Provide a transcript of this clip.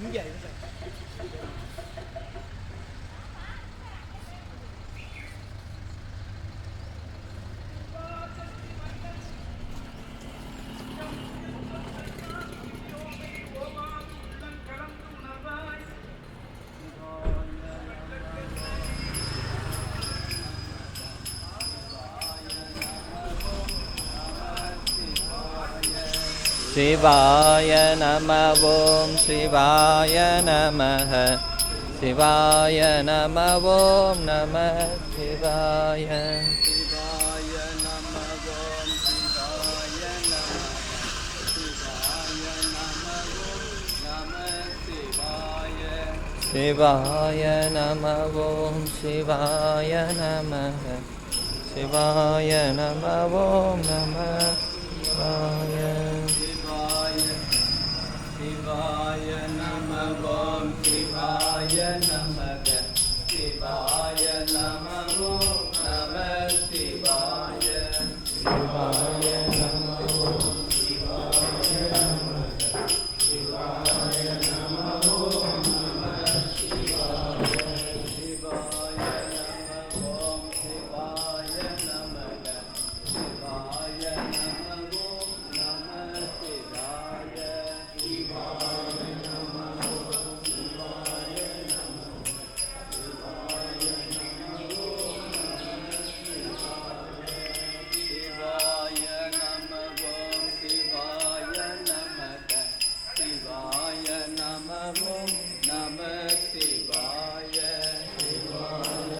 இங்கே சிவாய நம ஓம் சிவாய நமः சிவாய நம ஓம் நம சிவாய சிவாய நம ஓம் சிவாய நம சிவாய நம ஓம் நம சிவாய சிவாய நம ஓம் சிவாய நமः சிவாய நம ஓம் நம சிவாய சிவாய நம ஓம் சிவாய நமக சிவாய நம ஓம் நம சிவாய சிவாய